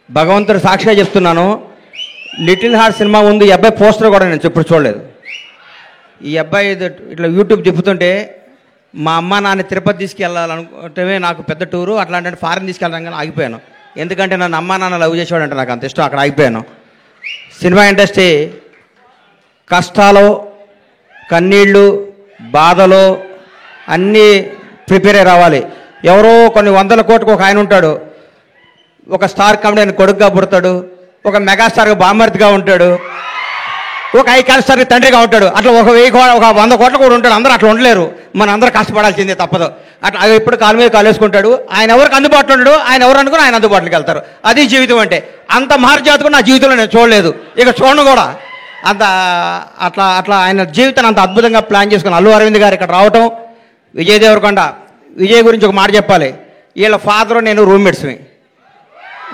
భగవంతుడు సాక్షిగా చెప్తున్నాను, లిటిల్ హార్ట్ సినిమా ముందు ఈ అబ్బాయి పోస్టర్ కూడా నేను ఎప్పుడు చూడలేదు. ఈ అబ్బాయి ఇట్లా యూట్యూబ్ చెప్తుంటే మా అమ్మ నాన్న తిరుపతి తీసుకెళ్ళాలనుకుంటే నాకు పెద్ద టూరు, అట్లాంటి ఫారెన్ తీసుకెళ్ళాలని కానీ ఆగిపోయాను. ఎందుకంటే నన్ను అమ్మ నాన్న లవ్ చేసేవాడంటే నాకు అంత ఇష్టం, అక్కడ ఆగిపోయాను. సినిమా ఇండస్ట్రీ కష్టాలు, కన్నీళ్ళు, బాధలు అన్నీ ప్రిపేర్ అయ్యి రావాలి. ఎవరో కొన్ని 100 కోట్లకు ఒక ఆయన ఉంటాడు, ఒక స్టార్ కామెడీ కొడుకుగా పుడతాడు, ఒక మెగాస్టార్గా బామర్తిగా ఉంటాడు, ఒక ఐకాన్ స్టార్కి తండ్రిగా ఉంటాడు. అట్లా ఒక 100 కోట్ల కూడా ఉంటాడు. అందరూ అట్లా ఉండలేరు, మన అందరూ కష్టపడాల్సిందే తప్పదు. అట్లా ఎప్పుడు కాలు మీద కాలు వేసుకుంటాడు. ఆయన ఎవరికి అందుబాటులో ఉంటాడు, ఆయన ఎవరు అనుకుని ఆయన అందుబాటులోకి వెళ్తారు. అది జీవితం అంటే. అంత మార్జాతకు నా జీవితంలో నేను చూడలేదు, ఇక చూడను కూడా. అంత అట్లా అట్లా ఆయన జీవితాన్ని అంత అద్భుతంగా ప్లాన్ చేసుకుని అల్లు అరవింద్ గారు ఇక్కడ రావటం. విజయ్ దేవరకొండ, విజయ్ గురించి ఒక మాట చెప్పాలి. వీళ్ళ ఫాదరు నేను రూమ్మేట్స్ని.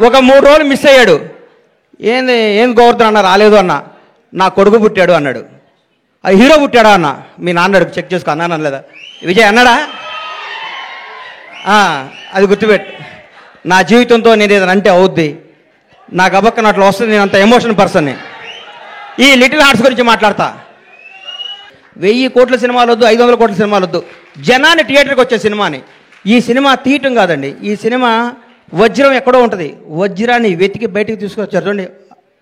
ఒక 3 రోజులు మిస్ అయ్యాడు. ఏం గోవర్ధన్ అన్న రాలేదు అన్న, నా కొడుకు పుట్టాడు అన్నాడు. అది హీరో పుట్టాడా అన్న, మీ నాన్న చెక్ చేసుకో అన్నాను అనలేదా? విజయ్ అన్నాడా? అది గుర్తుపెట్టు. నా జీవితంతో నేను ఏదైనా అంటే అవుద్ది, నాకు అబక్కన అట్లా వస్తుంది. నేను అంత ఎమోషనల్ పర్సన్ని. ఈ లిటిల్ హార్ట్స్ గురించి మాట్లాడతా. 1000 కోట్ల సినిమాలు వద్దు, 500 కోట్ల సినిమాలు వద్దు, జనాన్ని థియేటర్కి వచ్చే సినిమాని. ఈ సినిమా తీయటం కాదండి, ఈ సినిమా వజ్రం ఎక్కడో ఉంటుంది, వజ్రాన్ని వెతికి బయటికి తీసుకొచ్చారు చూడండి,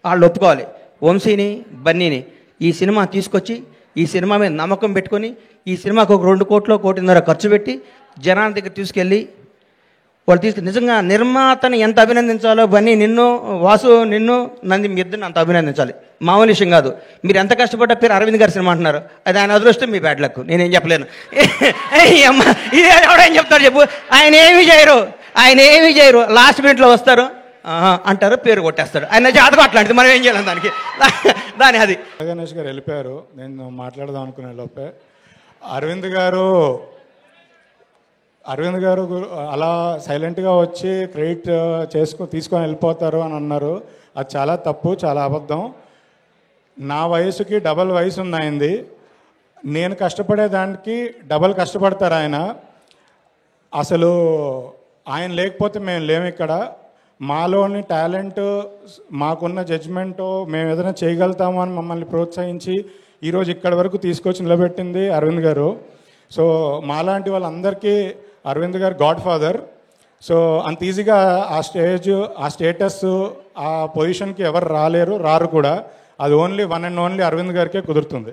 వాళ్ళు ఒప్పుకోవాలి. వంశీని, బన్నీని ఈ సినిమా తీసుకొచ్చి ఈ సినిమా మీద నమ్మకం పెట్టుకొని ఈ సినిమాకు ఒక 2 కోట్లు 1.5 ఖర్చు పెట్టి జనాల దగ్గర తీసుకెళ్ళి వాళ్ళు నిజంగా నిర్మాతని ఎంత అభినందించాలో, బన్నీ నిన్ను, వాసు నిన్ను, నంది మీ ఇద్దరిని అంత అభినందించాలి. మామూలు విషయం కాదు. మీరు ఎంత కష్టపడ్డ పేరు అరవింద్ గారి సినిమా అంటున్నారు, అది ఆయన అదృష్టం, మీ బ్యాడ్ లక్, నేనేం చెప్పలేను. అమ్మ ఇదే ఎవడేం చెప్తారు చెప్పు. ఆయన ఏమీ చేయరు, లాస్ట్ మినిట్లో వస్తారు అంటారు, పేరు కొట్టేస్తాడు. ఆయన జాతకం అట్లాంటిది, మనం ఏం చేయాలి దానికి. అది గణేష్ గారు వెళ్ళిపోయారు, నేను మాట్లాడదాం అనుకునే లోపే అరవింద్ గారు అలా సైలెంట్గా వచ్చి క్రెడిట్ తీసుకొని వెళ్ళిపోతారు అని అన్నారు. అది చాలా తప్పు, చాలా అబద్ధం. నా వయసుకి డబల్ వయసు ఉంది ఆయనది. నేను కష్టపడేదానికి డబల్ కష్టపడతారు ఆయన. అసలు ఆయన లేకపోతే మేము లేము ఇక్కడ. మాలోని టాలెంట్, మాకున్న జడ్జ్మెంటు, మేము ఏదైనా చేయగలుగుతాము అని మమ్మల్ని ప్రోత్సహించి ఈరోజు ఇక్కడి వరకు తీసుకొచ్చి నిలబెట్టింది అరవింద్ గారు. సో మాలాంటి వాళ్ళందరికీ అరవింద్ గారు గాడ్ ఫాదర్. సో అంత ఈజీగా ఆ స్టేటస్, ఆ పొజిషన్కి ఎవరు రారు కూడా. అది only one and only Aravind గారికే కుదురుతుంది.